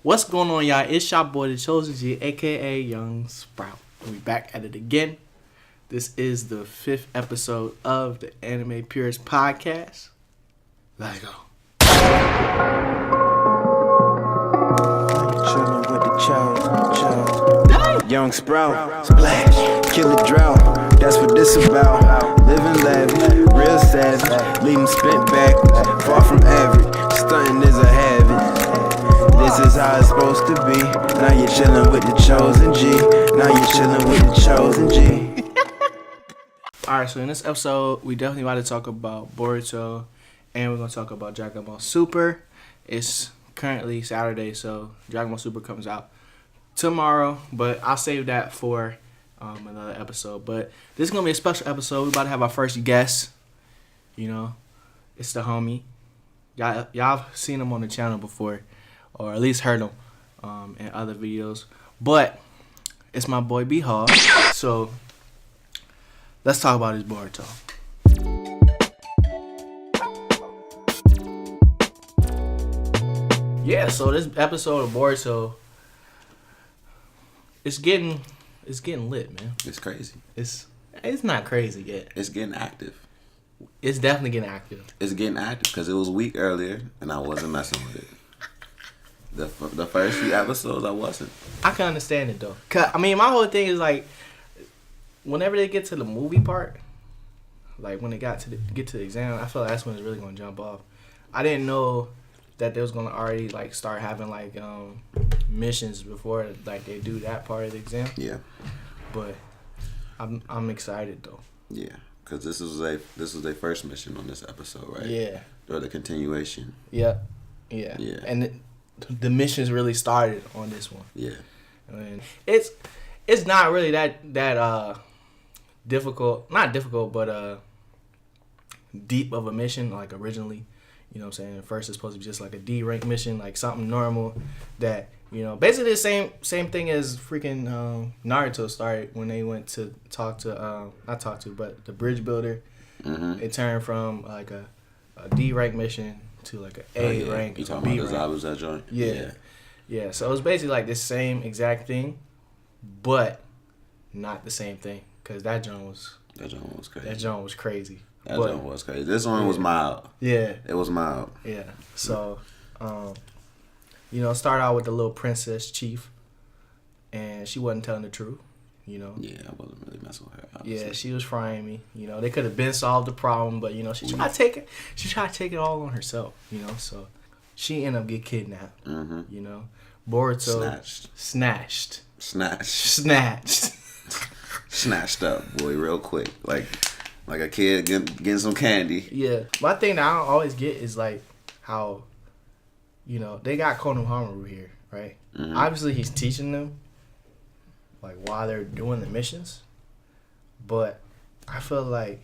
What's going on, y'all? It's your boy, the Chosen G, aka Young Sprout. We back at it again. This is the 5th episode of the Anime Purist podcast. Let's go. Chillin' with the chosen. Young Sprout, splash, kill a drought. That's what this about. Living lavish, real savage, leaving spit back, far from average. Stunting is a habit. This is how it's supposed to be. Now you're chillin' with the chosen G. Now you're chillin' with the chosen G. Alright, so in this episode, we definitely about to talk about Boruto, and we're going to talk about Dragon Ball Super. It's currently Saturday, so Dragon Ball Super comes out tomorrow, but I'll save that for another episode. But this is going to be a special episode. We're about to have our first guest. You know, it's the homie. Y'all seen him on the channel before, or at least heard him in other videos. But it's my boy B Hall. So let's talk about his Boruto. Yeah, so this episode of Boruto, it's getting lit, man. It's crazy. It's not crazy yet. It's getting active. It's definitely getting active. It's getting active because it was weak earlier and I wasn't messing with it. The first few episodes I wasn't. I can understand it though. 'Cause, I mean, my whole thing is like, whenever they get to the movie part, like when they get to the exam, I feel like that's when it's really gonna jump off. I didn't know that they was gonna already like start having like missions before like they do that part of the exam. Yeah. But I'm excited though. Yeah, because this was their first mission on this episode, right? Yeah. Or the continuation. Yeah. And the missions really started on this one. Yeah. I mean, it's not really that difficult. Not difficult, but deep of a mission like originally. You know what I'm saying? At first it's supposed to be just like a D rank mission, like something normal that, you know, basically the same thing as freaking Naruto started when they went to but the bridge builder. Mm-hmm. It turned from like a D rank mission to like an A rank. You talking B about rank. was that joint? Yeah. So it was basically like the same exact thing, but not the same thing because that joint was crazy. That joint was crazy. This one was mild. Yeah. It was mild. Yeah. So, start out with the little princess chief, and she wasn't telling the truth, you know. Yeah, I wasn't really messing with her. Obviously. Yeah, she was frying me. You know, they could have been solved the problem, but you know, she tried to take it. She tried to take it all on herself, you know. So she ended up getting kidnapped. Mm-hmm. You know, Boruto snatched up, boy, real quick, like a kid getting some candy. Yeah. My thing that I don't always get is like how, you know, they got Konohamaru here, right? Mm-hmm. Obviously he's teaching them like while they're doing the missions. But I feel like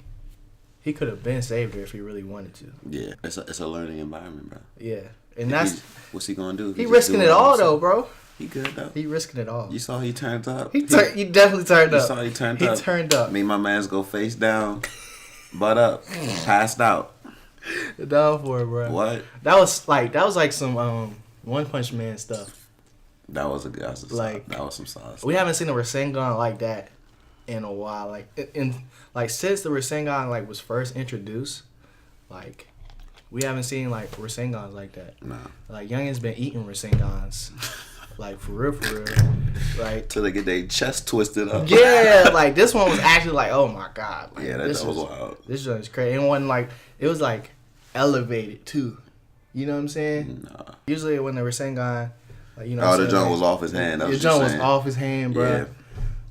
he could have been saved her if he really wanted to. Yeah. It's a learning environment, bro. Yeah. And that's what's he gonna do? He risking it all though, bro. He good though. He risking it all. You saw he turned up. He definitely turned up. You saw he turned up. He turned up. I mean, my man's go face down, butt up, passed out. Down for it, bro. What? That was like some One Punch Man stuff. That was some sauce. We haven't seen a Rasengan like that in a while. Like since the Rasengan like was first introduced, like we haven't seen like Rasengans like that. Nah. Like Youngin's been eating Rasengans. Like, for real. Like, till they get their chest twisted up. Yeah, like, this one was actually like, oh, my God. Like, yeah, that was wild. This joint is crazy. It wasn't like, it was, like, elevated, too. You know what I'm saying? Nah. Usually when the Rasengan, like, you know the joint was off his hand. The joint was off his hand, bro. Yeah.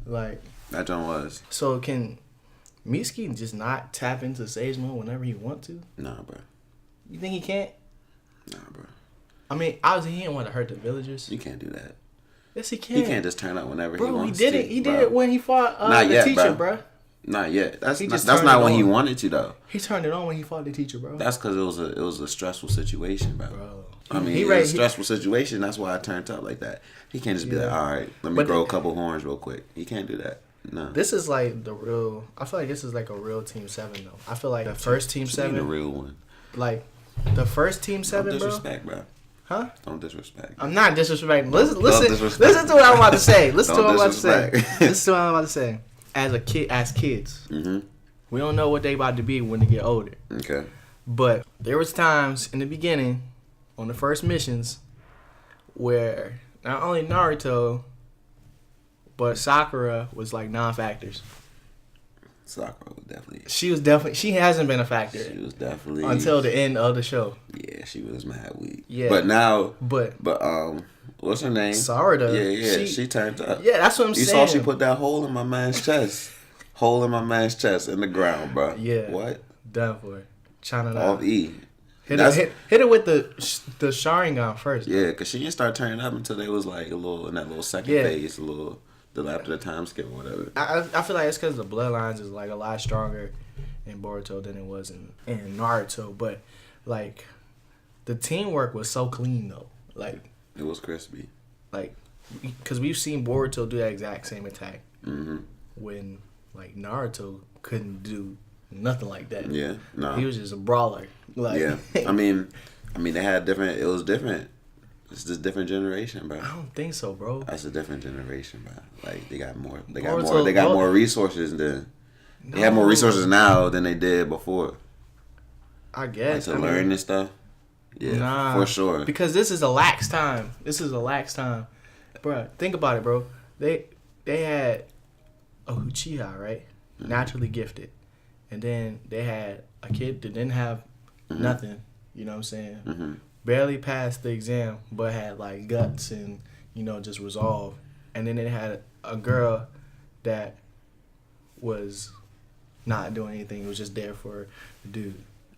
Like. That joint was. So, can Mitsuki just not tap into Sage Mode whenever he want to? Nah, bro. You think he can't? Nah, bro. I mean, obviously he didn't want to hurt the villagers. You can't do that. Yes, he can. He can't just turn up whenever he wants to. Bro, he did it when he fought the teacher, bro. Not yet. That's not when he wanted to, though. He turned it on when he fought the teacher, bro. That's because it was a stressful situation, bro. I mean, it was a stressful situation. That's why I turned up like that. He can't just be like, all right, let me grow a couple horns real quick. He can't do that. No. This is like the real. I feel like this is like a real Team 7 though. I feel like the first Team 7. The real one. Like the first Team 7, no disrespect, bro. Huh? Don't disrespect. I'm not disrespecting. Listen disrespect. to what I'm about to say. Listen to Don't what I'm about to say. disrespect. Listen to what I'm about to say. As kids, we don't know what they about to be when they get older. Okay. But there was times in the beginning, on the first missions, where not only Naruto, but Sakura was like non-factors. Sakura was definitely. She hasn't been a factor. She was definitely until the end of the show. Yeah, she was mad weak. Yeah. But now. But what's her name? Sarada. Yeah. She turned up. Yeah, that's what I'm saying. You saw she put that hole in my man's chest. Hole in my man's chest in the ground, bro. Yeah. What? Done for it. China Off E. Hit it with the Sharingan first. Yeah, because she didn't start turning up until they was like in that little second phase, after the time skip or whatever. I feel like it's because the bloodlines is like a lot stronger in Boruto than it was in Naruto. But like the teamwork was so clean though. Like it was crispy. Like because we've seen Boruto do that exact same attack when like Naruto couldn't do nothing like that. Yeah, no. He was just a brawler. Like, yeah, I mean, they had different. It was different. It's just different generation, bro. I don't think so, bro. That's a different generation, bro. Like they got more. They Boruto, got more resources than. They have more resources now than they did before. I guess like to learn this stuff. Yeah, for sure. Because this is a lax time. Bro, think about it, bro. They had a Uchiha, right? Naturally gifted. And then they had a kid that didn't have nothing. You know what I'm saying? Barely passed the exam, but had like guts and, just resolve. And then they had a girl that was not doing anything. It was just there for the dude.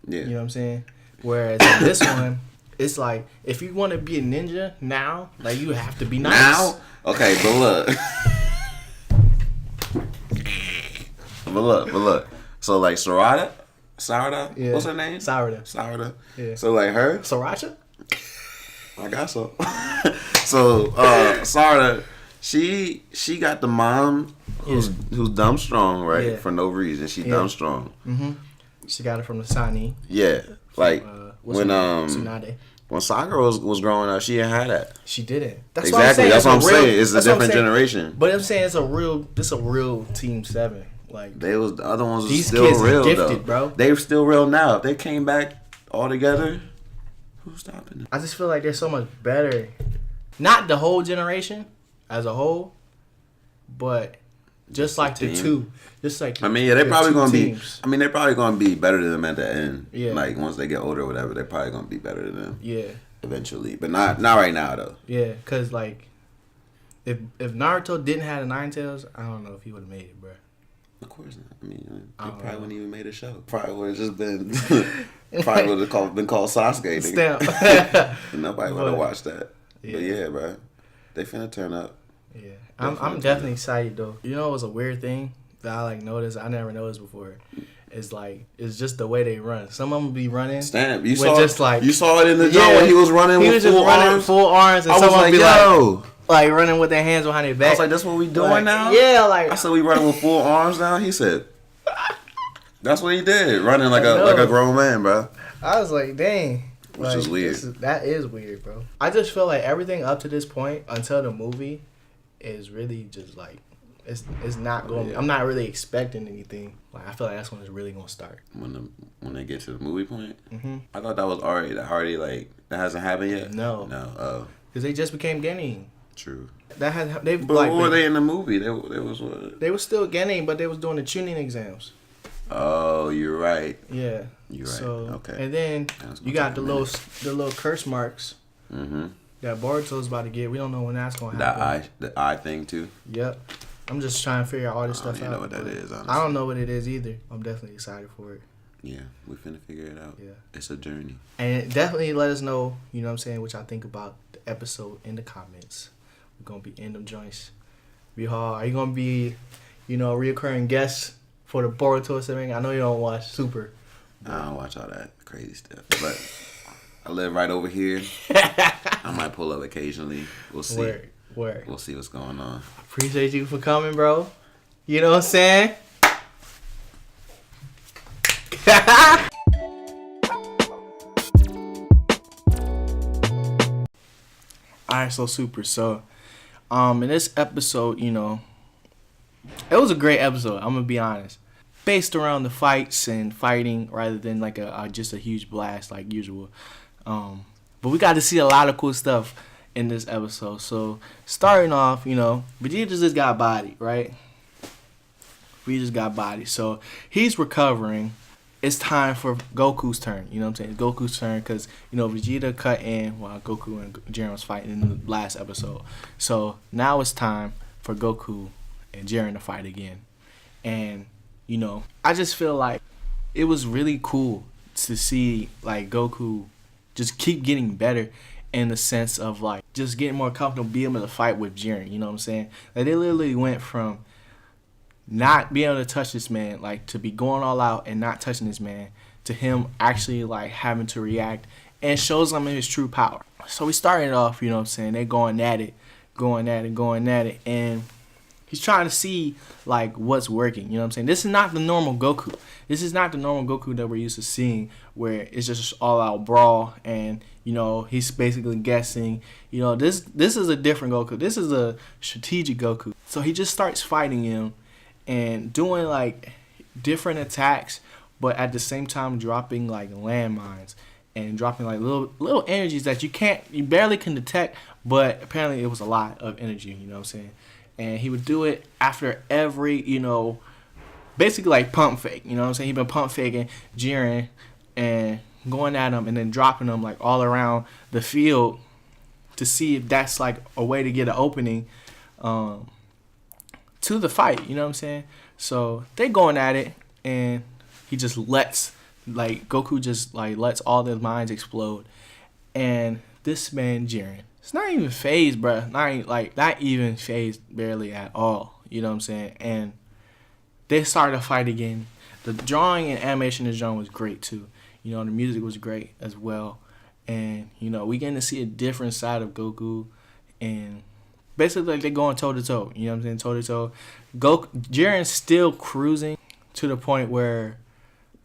Yeah. You know what I'm saying? Whereas in this one, it's like, if you want to be a ninja now, like, you have to be nice. Now? Okay, but look. So, like, Sarada? Yeah. What's her name? Sarada. Yeah. So, like, her? Sriracha? I got so. So, Sarada, she got the mom who's dumb strong, right? Yeah. For no reason. She dumb strong. She got it from the Sani. Yeah. Like, Tsunade. When Sakura was growing up, she didn't have that. She didn't. That's what I'm saying. It's a different generation. But I'm saying it's a real Team 7. Like the other ones are these still kids real, are gifted, though. Bro. They're still real now. If they came back all together, who's stopping them? I just feel like they're so much better. Not the whole generation as a whole, but just like the two. Just like they're probably gonna be. They're probably gonna be better than them at the end. Yeah. Like once they get older or whatever, they're probably gonna be better than them. Yeah. Eventually, but not right now though. Yeah, cause like, if Naruto didn't have the Nine Tails, I don't know if he would have made it, bro. Of course not. They probably wouldn't even made a show. Probably would have just been. Probably would have been called Sasuke. Nobody would have watched that. Yeah. But yeah, bro, they finna turn up. Yeah, I'm definitely excited though. You know, it was a weird thing that I noticed. I never noticed before. It's just the way they run. Some of them be running. Stamp. You saw it in the joint when he was running with full arms. And some of them be like running with their hands behind their back. I was like, that's what we doing now? Yeah, like. I said we running with full arms now? He said, that's what he did. Running like a grown man, bro. I was like, dang. Which is weird. That is weird, bro. I just feel like everything up to this point, until the movie, is really just like, it's not going. I'm not really expecting anything. Like I feel like that's when it's really gonna start. When they get to the movie point. I thought that was already like that hasn't happened yet. No. Oh. Because they just became Genin. True. But what were they in the movie? They was what? They were still Genin, but they was doing the tuning exams. Oh, you're right. Yeah. You're right. So, okay. And then you got the little curse marks. That Boruto's about to get. We don't know when that's gonna happen. The eye thing too. Yep. I'm just trying to figure out all this stuff out. I don't know what that is, honestly. I don't know what it is either. I'm definitely excited for it. Yeah, we finna figure it out. Yeah. It's a journey. And definitely let us know, you know what I'm saying, what y'all think about the episode in the comments. We're going to be in them joints. Are you going to be, a reoccurring guest for the Boruto segment? I know you don't watch Super. I don't watch all that crazy stuff. But I live right over here. I might pull up occasionally. We'll see. Word. We'll see what's going on. Appreciate you for coming, bro. You know what I'm saying? Alright, so super. So, in this episode, you know, it was a great episode. I'm gonna be honest. Based around the fights and fighting rather than like just a huge blast like usual. But we got to see a lot of cool stuff in this episode. So starting off, you know, Vegeta just got bodied, right? We just got bodied. So he's recovering. It's time for Goku's turn. You know what I'm saying? Goku's turn because, you know, Vegeta cut in while Goku and Jiren was fighting in the last episode. So now it's time for Goku and Jiren to fight again. And, you know, I just feel like it was really cool to see, like, Goku just keep getting better in the sense of, like, just getting more comfortable being able to fight with Jiren. You know what I'm saying? Like, they literally went from not being able to touch this man, like, to be going all out and not touching this man, to him actually, like, having to react, and shows him his true power. So we started off, you know what I'm saying, they going at it, and he's trying to see, like, what's working, you know what I'm saying? This is not the normal Goku. This is not the normal Goku that we're used to seeing, where it's just all-out brawl, and, you know, he's basically guessing. You know, this is a different Goku. This is a strategic Goku. So he just starts fighting him, and doing, like, different attacks, but at the same time dropping, like, landmines and dropping, like, little energies that you barely can detect, but apparently it was a lot of energy, you know what I'm saying? And he would do it after every, you know, basically like pump fake, you know what I'm saying? He been pump faking Jiren and going at him and then dropping him, like, all around the field to see if that's, like, a way to get an opening, to the fight, you know what I'm saying? So they going at it, and he just lets, like, Goku just, like, lets all their minds explode, and this man Jiren, it's not even phased, bro. Not even phased, barely at all. You know what I'm saying? And they started to fight again. The drawing and animation in the genre was great too. You know, the music was great as well, and, you know, we getting to see a different side of Goku, and basically, like, they're going toe-to-toe. You know what I'm saying? Toe-to-toe. Jiren's still cruising to the point where,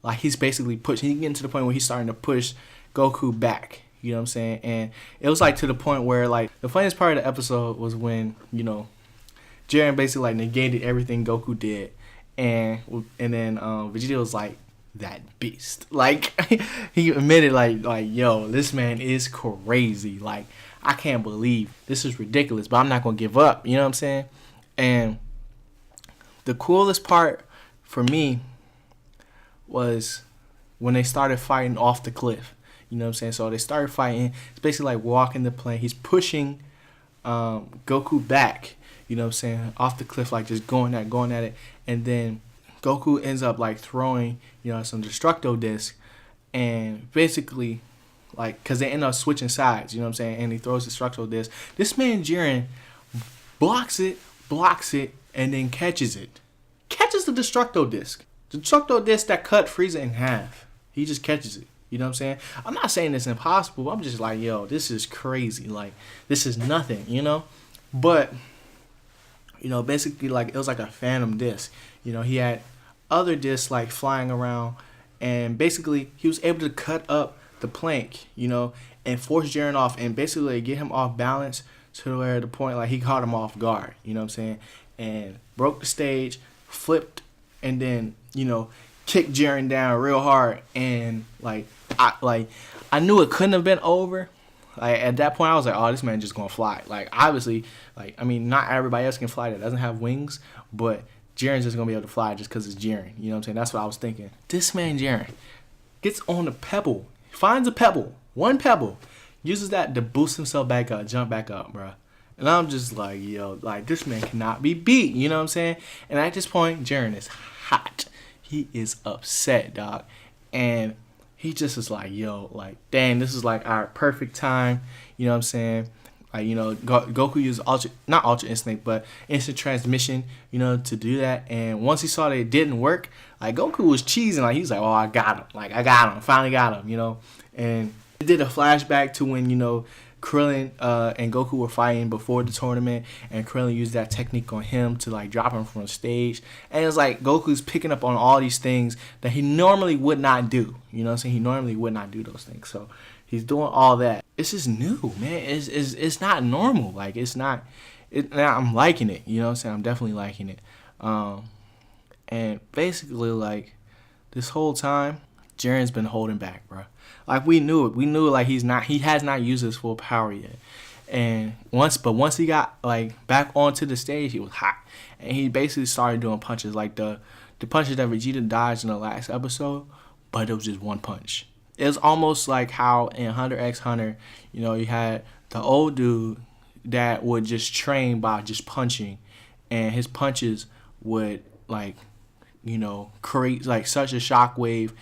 like, he's basically pushing. He's getting to the point where he's starting to push Goku back. You know what I'm saying? And it was, like, to the point where, like, the funniest part of the episode was when, you know, Jiren basically, like, negated everything Goku did. And then Vegeta was like, that beast. Like, he admitted, like, yo, this man is crazy. Like, I can't believe this is ridiculous, but I'm not going to give up. You know what I'm saying? And the coolest part for me was when they started fighting off the cliff. You know what I'm saying? So they started fighting. It's basically like walking the plane. He's pushing Goku back, you know what I'm saying, off the cliff, like, just going at it. And then Goku ends up, like, throwing, you know, some Destructo Disc, and basically, like, because they end up switching sides, you know what I'm saying, and he throws the Destructo Disc. This man Jiren blocks it, and then catches it. Catches the Destructo Disc. The Destructo Disc that cut Frieza in half. He just catches it. You know what I'm saying? I'm not saying it's impossible. I'm just like, yo, this is crazy. Like, this is nothing, you know? But, you know, basically, like, it was like a phantom disc. You know, he had other discs, like, flying around, and basically he was able to cut up the plank, you know, and force Jiren off, and basically get him off balance to where the point, like, he caught him off guard, you know what I'm saying? And broke the stage, flipped, and then, you know, kicked Jiren down real hard, and, I knew it couldn't have been over. Like, at that point, I was like, oh, this man just gonna fly. Like, obviously, like, I mean, not everybody else can fly that doesn't have wings, but Jiren's just gonna be able to fly just because it's Jiren. You know what I'm saying? That's what I was thinking. This man Jiren gets on a pebble, finds a pebble, one pebble, uses that to boost himself back up, jump back up, bro. And I'm just like, yo, like, this man cannot be beat. You know what I'm saying? And at this point, Jiren is hot. He is upset, dog. And he just is like, yo, like, dang, this is like our perfect time. You know what I'm saying? Like, you know, Goku used not Ultra Instinct, but Instant Transmission, you know, to do that. And once he saw that it didn't work, like, Goku was cheesing. Like, he was like, oh, I got him. Like, I got him. Finally got him, you know. And it did a flashback to when, you know, Krillin and Goku were fighting before the tournament, and Krillin used that technique on him to, like, drop him from the stage. And it's like Goku's picking up on all these things that he normally would not do. You know what I'm saying? He normally would not do those things. So he's doing all that. it's just new, man. It's not normal. Like it's not. I'm liking it. You know what I'm saying? I'm definitely liking it. And basically like this whole time, Jiren's been holding back, bro. Like we knew it. We knew like he has not used his full power yet. And once he got like back onto the stage, he was hot, and he basically started doing punches like the punches that Vegeta dodged in the last episode, but it was just one punch. It was almost like how in Hunter x Hunter, you know, you had the old dude that would just train by just punching, and his punches would like, you know, create like such a shockwave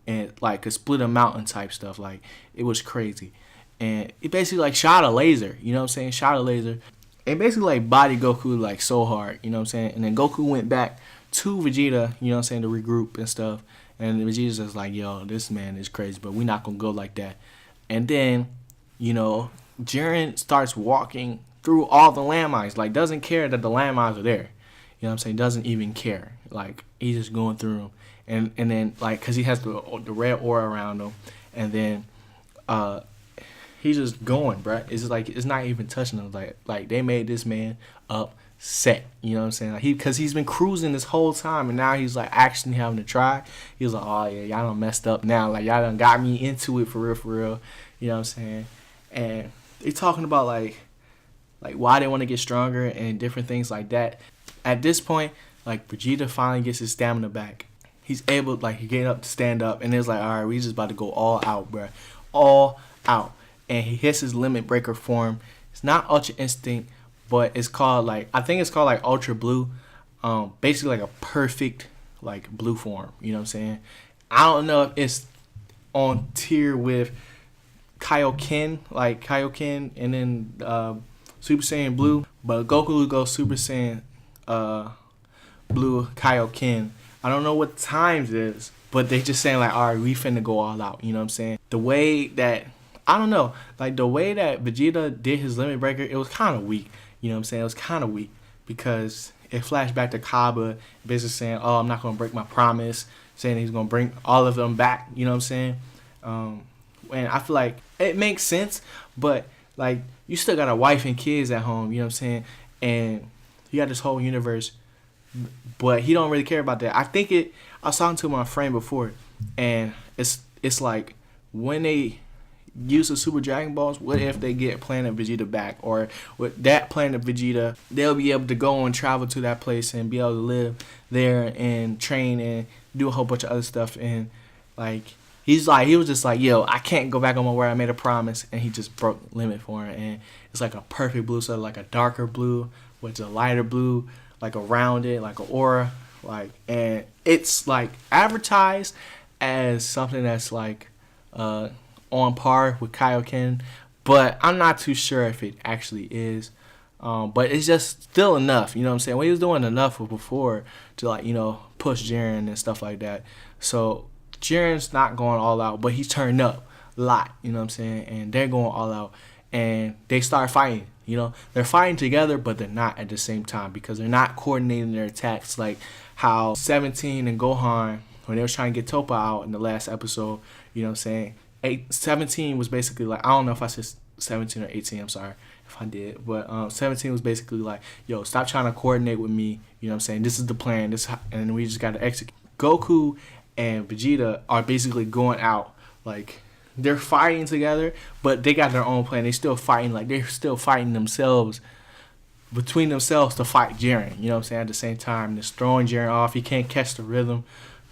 and like could split a mountain type stuff. Like it was crazy. And it basically like shot a laser, you know what I'm saying? Shot a laser. And basically like bodied Goku like so hard, you know what I'm saying? And then Goku went back to Vegeta, you know what I'm saying, to regroup and stuff. And Vegeta's just like, yo, this man is crazy, but we're not gonna go like that. And then, you know, Jiren starts walking through all the landmines, like doesn't care that the landmines are there. You know what I'm saying? Doesn't even care. Like he's just going through them. And then like, cause he has the red aura around him. And then, he's just going, bruh. It's just like it's not even touching him. Like they made this man upset. You know what I'm saying? Like because he's been cruising this whole time, and now he's like actually having to try. He was like, oh yeah, y'all done messed up now. Like y'all done got me into it for real. You know what I'm saying? And they talking about like why they want to get stronger and different things like that. At this point, like Vegeta finally gets his stamina back. He's able like he get up to stand up, and it's like, all right, we just about to go all out, bruh. All out. And he hits his limit breaker form. It's not Ultra Instinct, but it's called like I think it's called like Ultra Blue. Basically like a perfect like blue form. You know what I'm saying? I don't know if it's on tier with Kaioken, like Kaioken, and then Super Saiyan Blue. But Goku goes Super Saiyan Blue Kaioken. I don't know what times it is, but they just saying like, all right, we finna go all out. You know what I'm saying? The way that I don't know, like the way that Vegeta did his limit breaker, it was kind of weak. You know what I'm saying? It was kind of weak because it flashed back to Kaba, basically saying, "Oh, I'm not gonna break my promise," saying he's gonna bring all of them back. You know what I'm saying? And I feel like it makes sense, but like you still got a wife and kids at home. You know what I'm saying? And you got this whole universe, but he don't really care about that. I was talking to my friend before, and it's like when they use the Super Dragon Balls, what if they get Planet Vegeta back? Or with that Planet Vegeta, they'll be able to go and travel to that place and be able to live there and train and do a whole bunch of other stuff. And like he was just like, yo, I can't go back on my word. I made a promise, and he just broke limit for him. And it's like a perfect blue, so like a darker blue with a lighter blue, like around it, like an aura, like, and it's like advertised as something that's like on par with Kaioken, but I'm not too sure if it actually is. But it's just still enough, you know what I'm saying? Well, he was doing enough before to like, you know, push Jiren and stuff like that. So Jiren's not going all out, but he's turned up a lot, you know what I'm saying? And they're going all out, and they start fighting. You know, they're fighting together, but they're not at the same time because they're not coordinating their attacks like how 17 and Gohan, when they was trying to get Toppa out in the last episode, you know what I'm saying? 17 was basically like, I don't know if I said 17 or 18, I'm sorry if I did, but 17 was basically like, yo, stop trying to coordinate with me, you know what I'm saying? This is the plan, and we just got to execute. Goku and Vegeta are basically going out, like, they're fighting together, but they got their own plan. They're still fighting, like, they're still fighting themselves, between themselves to fight Jiren, you know what I'm saying? At the same time, just throwing Jiren off. He can't catch the rhythm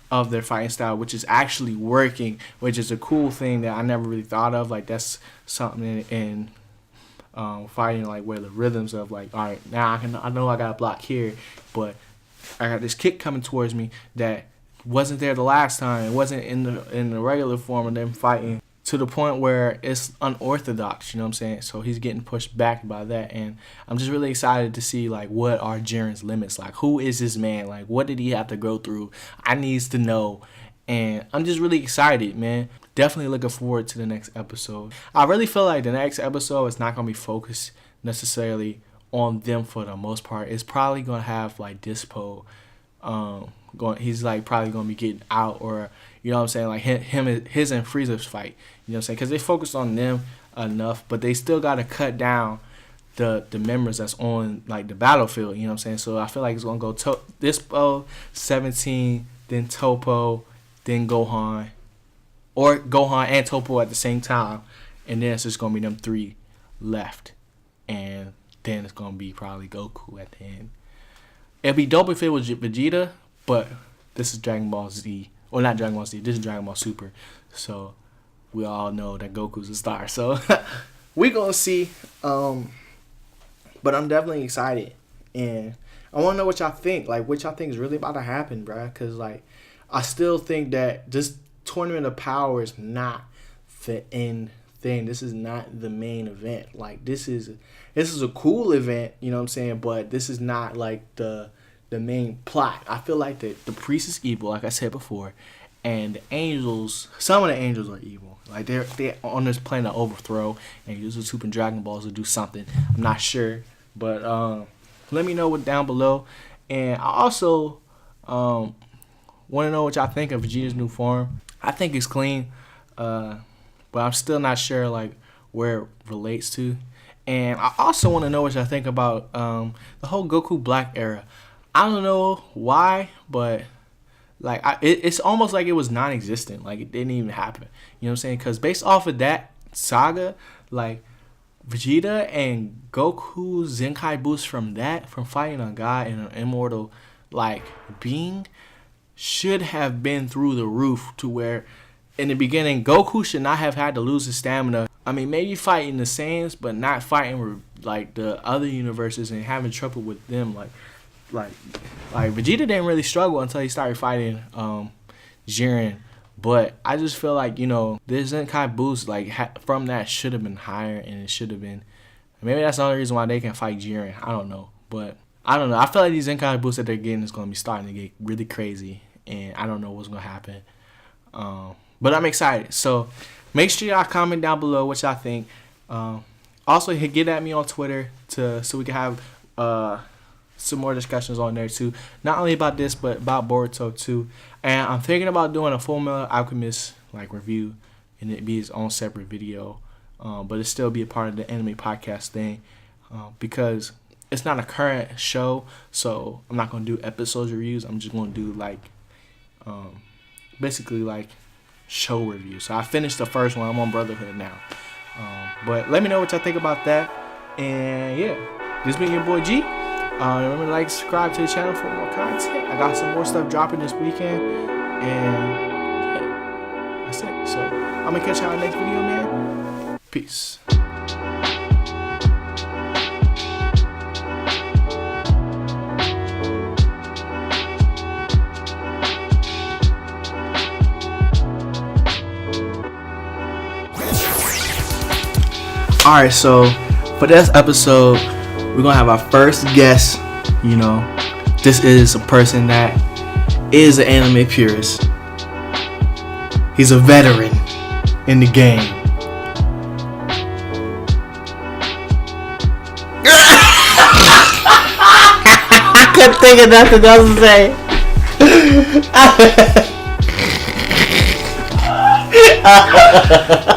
of their fighting style, which is actually working, which is a cool thing that I never really thought of. Like that's something in fighting, like where the rhythms of like, all right, now I know I got a block here, but I got this kick coming towards me that wasn't there the last time. It wasn't in the regular form of them fighting, to the point where it's unorthodox, you know what I'm saying? So he's getting pushed back by that, and I'm just really excited to see like what are Jiren's limits, like who is this man, like what did he have to go through? I needs to know, and I'm just really excited, man. Definitely looking forward to the next episode. I really feel like the next episode is not gonna be focused necessarily on them for the most part. It's probably gonna have like Dispo, he's like probably gonna be getting out, or you know what I'm saying, like his and Frieza's fight. You know what I'm saying? Because they focused on them enough, but they still got to cut down the members that's on like the battlefield. You know what I'm saying? So I feel like it's gonna go Dispo, 17, then Toppo, then Gohan, or Gohan and Toppo at the same time, and then it's just gonna be them 3 left, and then it's gonna be probably Goku at the end. It'd be dope if it was Vegeta, but this is Dragon Ball Z, or not Dragon Ball Z. This is Dragon Ball Super, so we all know that Goku's a star. So we gonna see. But I'm definitely excited, and I want to know what y'all think. Like, what y'all think is really about to happen, bruh? Because, like, I still think that this Tournament of Power is not the end thing. This is not the main event. Like, this is a cool event, you know what I'm saying? But this is not, like, the main plot. I feel like the Priest is evil, like I said before, and the angels, some of the angels are evil. Like, they're on this planet of overthrow, and use the Super Dragon Balls to do something. I'm not sure. But let me know down below. And I also want to know what y'all think of Vegeta's new form. I think it's clean, but I'm still not sure like where it relates to. And I also want to know what y'all think about the whole Goku Black era. I don't know why, but like it's almost like it was non-existent. Like it didn't even happen. You know what I'm saying? Because based off of that saga, like Vegeta and Goku's Zenkai boost from fighting a god and an immortal like being should have been through the roof, to where in the beginning Goku should not have had to lose his stamina. I mean, maybe fighting the Saiyans, but not fighting with like the other universes and having trouble with them. Like Vegeta didn't really struggle until he started fighting Jiren. But I just feel like, you know, this Zenkai boost, like, from that should have been higher, and it should have been. Maybe that's the only reason why they can fight Jiren. I don't know. But I don't know. I feel like these Zenkai boosts that they're getting is going to be starting to get really crazy, and I don't know what's going to happen. But I'm excited. So make sure y'all comment down below what y'all think. Also, get at me on Twitter so we can have some more discussions on there too, not only about this but about Boruto too. And I'm thinking about doing a Full Metal Alchemist like review, and it be its own separate video, but it still be a part of the anime podcast thing, because it's not a current show, so I'm not gonna do episodes reviews. I'm just gonna do like basically like show reviews. So I finished the first one. I'm on Brotherhood now, but let me know what y'all think about that. And yeah, this been your boy G. Remember to like, subscribe to the channel for more content. I got some more stuff dropping this weekend, and yeah, that's it. So I'm gonna catch y'all in the next video, man. Peace. Alright, so for this episode, we're gonna have our first guest. You know, this is a person that is an anime purist. He's a veteran in the game. I couldn't think of nothing else to say.